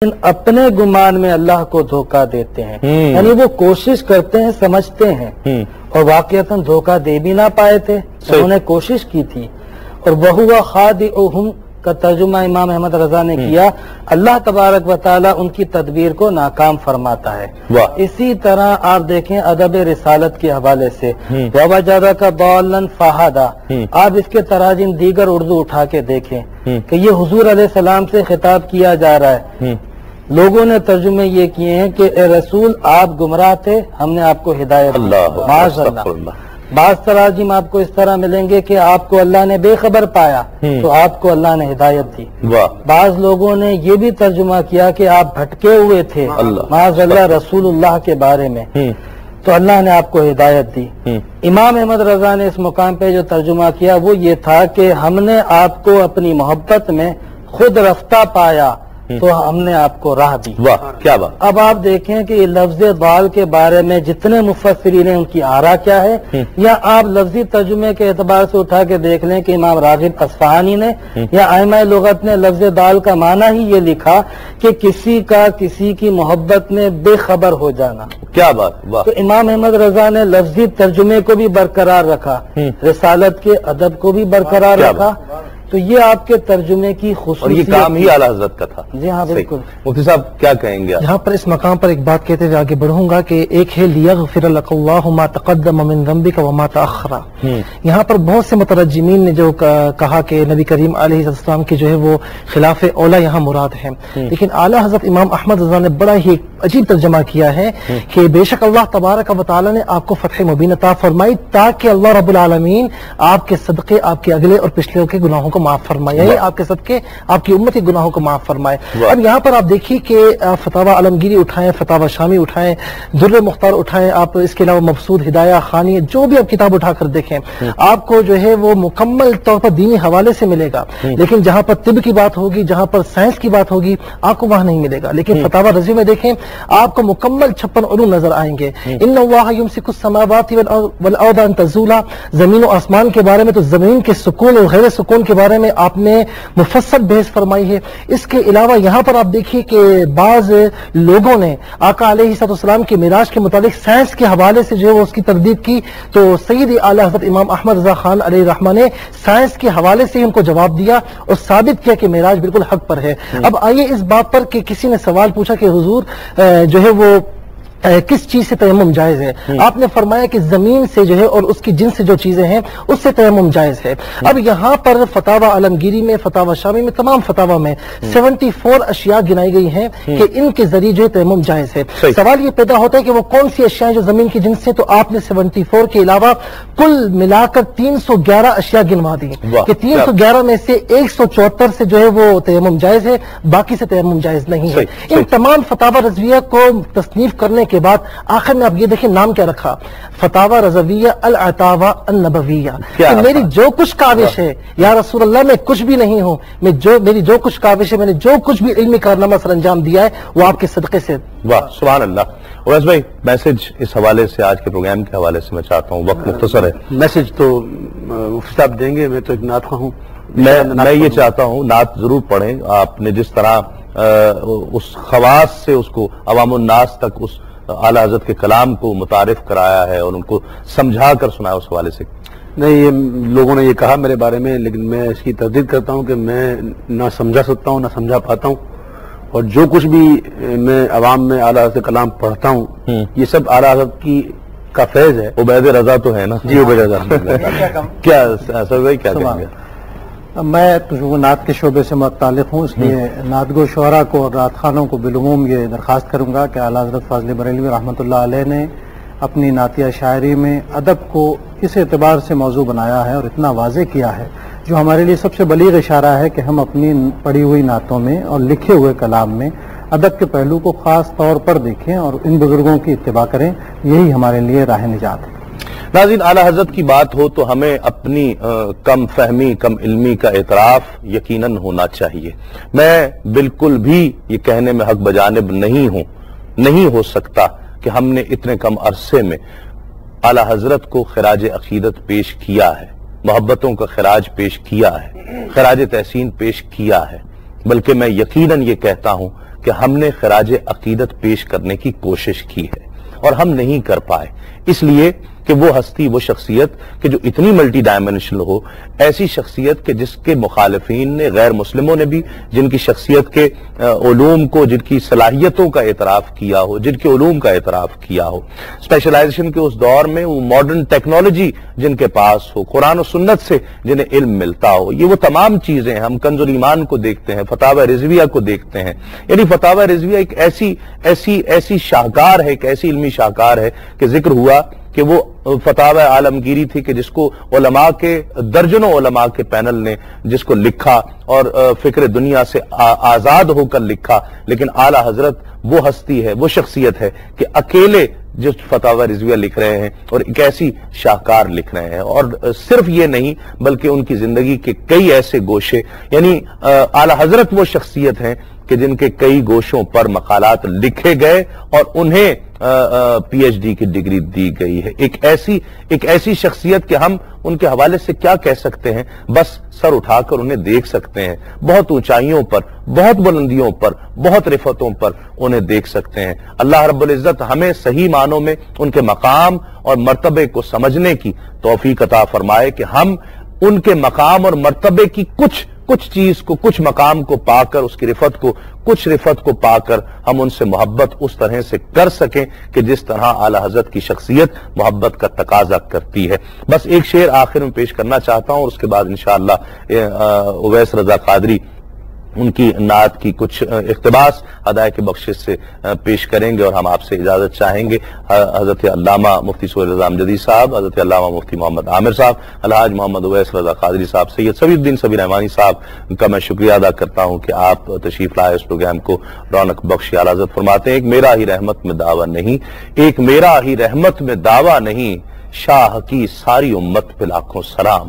اپنے گمان میں اللہ کو دھوکہ دیتے ہیں، یعنی وہ کوشش کرتے ہیں، سمجھتے ہیں اور واقعتاً دھوکہ دے بھی نہ پائے تھے، انہوں نے کوشش کی تھی۔ اور وَهُوَ خَادِعُهُمْ کا ترجمہ امام احمد رضا نے کیا، اللہ تبارک و تعالیٰ ان کی تدبیر کو ناکام فرماتا ہے۔ اسی طرح آپ دیکھیں ادب رسالت کے حوالے سے وَوَجَدَكَ ضَالًّا فَهَدَىٰ، آپ اس کے تراجم دیگر اردو اٹھا کے دیکھیں کہ یہ حضور علیہ السلام سے خطاب کیا جا رہا ہے۔ لوگوں نے ترجمے یہ کیے ہیں کہ اے رسول آپ گمراہ تھے، ہم نے آپ کو ہدایت دی۔ معاذ اللہ۔ بعض تراجم آپ کو اس طرح ملیں گے کہ آپ کو اللہ نے بے خبر پایا تو آپ کو اللہ نے ہدایت دی۔ بعض لوگوں نے یہ بھی ترجمہ کیا کہ آپ بھٹکے ہوئے تھے معاذ اللہ رسول اللہ کے بارے میں، تو اللہ نے آپ کو ہدایت دی۔ امام احمد رضا نے اس مقام پہ جو ترجمہ کیا وہ یہ تھا کہ ہم نے آپ کو اپنی محبت میں خود رفتہ پایا تو ہم نے آپ کو راہ دی۔ کیا بات۔ اب آپ دیکھیں کہ یہ لفظ ضال کے بارے میں جتنے مفسرین ہیں ان کی آرا کیا ہے، یا آپ لفظی ترجمے کے اعتبار سے اٹھا کے دیکھ لیں کہ امام راغب اصفہانی نے یا ائمہ لغت نے لفظ ضال کا معنی ہی یہ لکھا کہ کسی کا کسی کی محبت میں بے خبر ہو جانا۔ کیا بات۔ تو امام احمد رضا نے لفظی ترجمے کو بھی برقرار رکھا، رسالت کے ادب کو بھی برقرار رکھا، تو یہ آپ کے ترجمے کی خصوصیت، اور یہ کام ہی اعلیٰ حضرت کا تھا۔ جی ہاں بالکل۔ مفتی صاحب کیا کہیں گے؟ یہاں پر اس مقام پر ایک بات کہتے ہوئے آگے بڑھوں گا کہ ایک ہے لیغفر لک اللہ ما تقدم من ذنبک وما تأخر۔ یہاں پر بہت سے مترجمین نے جو کہا کہ نبی کریم علیہ السلام کی جو ہے وہ خلاف اولا یہاں مراد ہے، لیکن اعلیٰ حضرت امام احمد رضا نے بڑا ہی عجیب ترجمہ کیا ہے کہ بے شک اللہ تبارک و تعالی نے آپ کو فتح مبین عطا فرمائی تاکہ اللہ رب العالمین آپ کے صدقے آپ کے اگلے اور پچھلے کے گناہوں کو معاف فرمائے، آپ کے صدقے آپ کی امت کے گناہوں کو معاف فرمائے۔ اب یہاں پر آپ دیکھیے کہ فتاوی عالمگیری اٹھائیں، فتاوی شامی اٹھائیں، در مختار اٹھائیں، آپ اس کے علاوہ مبسوط ہدایہ خانی جو بھی آپ کتاب اٹھا کر دیکھیں آپ کو جو ہے وہ مکمل طور پر دینی حوالے سے ملے گا، لیکن جہاں پر طب کی بات ہوگی، جہاں پر سائنس کی بات ہوگی آپ کو وہاں نہیں ملے گا۔ لیکن فتاوی رضوی میں دیکھیں آپ کو مکمل 56 علوم نظر آئیں گے۔ ان اللہ یمسک السماوات والارض ان تزولا، زمین و آسمان کے بارے میں تو زمین کے سکون اور غیر سکون کے بارے میں آپ نے مفصل بحث فرمائی ہے۔ اس کے علاوہ یہاں پر آپ دیکھیے کہ بعض لوگوں نے آقا علیہ السلام کے معراج کے متعلق سائنس کے حوالے سے جو ہے وہ اس کی تردید کی، تو سید اعلیٰ حضرت امام احمد رضا خان علیہ الرحمہ نے سائنس کے حوالے سے ان کو جواب دیا اور ثابت کیا کہ معراج بالکل حق پر ہے۔ اب آئیے اس بات پر کہ کسی نے سوال پوچھا کہ حضور جو ہے وہ کس چیز سے تیمم جائز ہے؟ آپ نے فرمایا کہ زمین سے جو ہے اور اس کی جنس سے جو چیزیں ہیں اس سے تیمم جائز ہے۔ اب یہاں پر فتاوی عالمگیری میں، فتاوی شامی میں، تمام فتاوی میں 74 اشیاء گنائی گئی ہیں کہ ان کے ذریعے جو تیمم جائز ہے۔ سوال یہ پیدا ہوتا ہے کہ وہ کون سی اشیاء ہیں جو زمین کی جنس سے، تو آپ نے 74 کے علاوہ کل ملا کر 311 اشیاء گنوا دی کہ 311 میں سے 174 سے جو ہے وہ تیمم جائز ہے، باقی سے تیمم جائز نہیں ہے۔ ان تمام فتاوی رضویہ کو تصنیف کرنے کے بعد آخر میں آپ یہ دیکھیں نام کیا رکھا، فتاوی رضویہ العطاوہ النبویہ، کہ میری جو کچھ کاوش ہے یا رسول اللہ میں کچھ بھی نہیں ہوں، میری جو کچھ کاوش ہے، میں نے جو کچھ بھی علمی کارنامہ سر انجام دیا ہے وہ آپ کے صدقے سے۔ واہ سبحان اللہ۔ اویس بھائی میسج اس حوالے سے، آج کے پروگرام کے حوالے سے میں چاہتا ہوں، وقت مختصر ہے۔ میسج تو مفتی صاحب دیں گے، میں تو ایک نعت خواہ ہوں، میں یہ چاہتا ہوں نعت ضرور پڑھیں۔ آپ نے جس طرح اس خواص سے اس کو عوام الناس تک اس اعلیٰ حضرت کے کلام کو متعارف کرایا ہے اور ان کو سمجھا کر سنایا، اس حوالے سے نہیں، یہ لوگوں نے یہ کہا میرے بارے میں، لیکن میں اس کی تردید کرتا ہوں کہ میں نہ سمجھا سکتا ہوں نہ سمجھا پاتا ہوں، اور جو کچھ بھی میں عوام میں اعلیٰ حضرت کلام پڑھتا ہوں یہ سب اعلیٰ حضرت کا فیض ہے۔ عبید رضا تو ہے نا؟ جی عبید رضا۔ کیا سر بھائی کیا کہیں گے؟ میں نعت کے شعبے سے متعلق ہوں، اس لیے نعت گو شعراء کو اور رات خانوں کو بالعموم یہ درخواست کروں گا کہ اعلیٰ حضرت فاضل بریلوی رحمۃ اللہ علیہ نے اپنی نعتیہ شاعری میں ادب کو اس اعتبار سے موضوع بنایا ہے اور اتنا واضح کیا ہے جو ہمارے لیے سب سے بلیغ اشارہ ہے کہ ہم اپنی پڑھی ہوئی نعتوں میں اور لکھے ہوئے کلام میں ادب کے پہلو کو خاص طور پر دیکھیں اور ان بزرگوں کی اتباع کریں، یہی ہمارے لیے راہ نجات ہے۔ ناظرین، اعلیٰ حضرت کی بات ہو تو ہمیں اپنی کم فہمی، کم علمی کا اعتراف یقیناً ہونا چاہیے۔ میں بالکل بھی یہ کہنے میں حق بجانب نہیں ہو سکتا کہ ہم نے اتنے کم عرصے میں اعلیٰ حضرت کو خراج عقیدت پیش کیا ہے، محبتوں کا خراج پیش کیا ہے، خراج تحسین پیش کیا ہے، بلکہ میں یقیناً یہ کہتا ہوں کہ ہم نے خراج عقیدت پیش کرنے کی کوشش کی ہے اور ہم نہیں کر پائے، اس لیے کہ وہ ہستی، وہ شخصیت کہ جو اتنی ملٹی ڈائمینشنل ہو، ایسی شخصیت کہ جس کے مخالفین نے، غیر مسلموں نے بھی جن کی شخصیت کے علوم کو، جن کی صلاحیتوں کا اعتراف کیا ہو، جن کے علوم کا اعتراف کیا ہو، اسپیشلائزیشن کے اس دور میں وہ ماڈرن ٹیکنالوجی جن کے پاس ہو، قرآن و سنت سے جنہیں علم ملتا ہو، یہ وہ تمام چیزیں ہیں۔ ہم کنز الایمان کو دیکھتے ہیں، فتاوی رضویہ کو دیکھتے ہیں، یعنی فتاوی رضویہ ایک ایسی شاہکار ہے، ایک ایسی علمی شاہکار ہے کہ ذکر ہوا کہ وہ فتاوی عالمگیری تھی کہ جس کو علماء کے درجنوں علماء کے پینل نے جس کو لکھا اور فکر دنیا سے آزاد ہو کر لکھا، لیکن اعلی حضرت وہ ہستی ہے، وہ شخصیت ہے کہ اکیلے جو فتاوی رضویہ لکھ رہے ہیں اور ایک ایسی شاہکار لکھ رہے ہیں، اور صرف یہ نہیں بلکہ ان کی زندگی کے کئی ایسے گوشے، یعنی اعلی حضرت وہ شخصیت ہیں کہ جن کے کئی گوشوں پر مقالات لکھے گئے اور انہیں پی ایچ ڈی کی ڈگری دی گئی ہے۔ ایک ایسی شخصیت کہ ہم ان کے حوالے سے کیا کہہ سکتے ہیں، بس سر اٹھا کر انہیں دیکھ سکتے ہیں، بہت اونچائیوں پر، بہت بلندیوں پر، بہت رفتوں پر انہیں دیکھ سکتے ہیں۔ اللہ رب العزت ہمیں صحیح معنوں میں ان کے مقام اور مرتبے کو سمجھنے کی توفیق عطا فرمائے کہ ہم ان کے مقام اور مرتبے کی کچھ چیز کو، کچھ مقام کو پا کر، اس کی کچھ رفت کو پا کر ہم ان سے محبت اس طرح سے کر سکیں کہ جس طرح اعلی حضرت کی شخصیت محبت کا تقاضا کرتی ہے۔ بس ایک شعر آخر میں پیش کرنا چاہتا ہوں اور اس کے بعد انشاءاللہ اویس رضا قادری ان کی نعت کی کچھ اقتباس ہدایت کے بخشش سے پیش کریں گے اور ہم آپ سے اجازت چاہیں گے۔ حضرت علامہ مفتی سہیل رضا امجدی صاحب، حضرت علامہ مفتی محمد عامر صاحب، الحاج محمد اویس رضا قادری صاحب، سید صفی الدین صبری رحمانی صاحب کا میں شکریہ ادا کرتا ہوں کہ آپ تشریف لائے، اس پروگرام کو رونق بخشی۔ اعلیٰ حضرت فرماتے ہیں ایک میرا ہی رحمت میں دعویٰ نہیں، ایک میرا ہی رحمت میں دعویٰ نہیں، شاہ کی ساری امت پہ لاکھوں سلام۔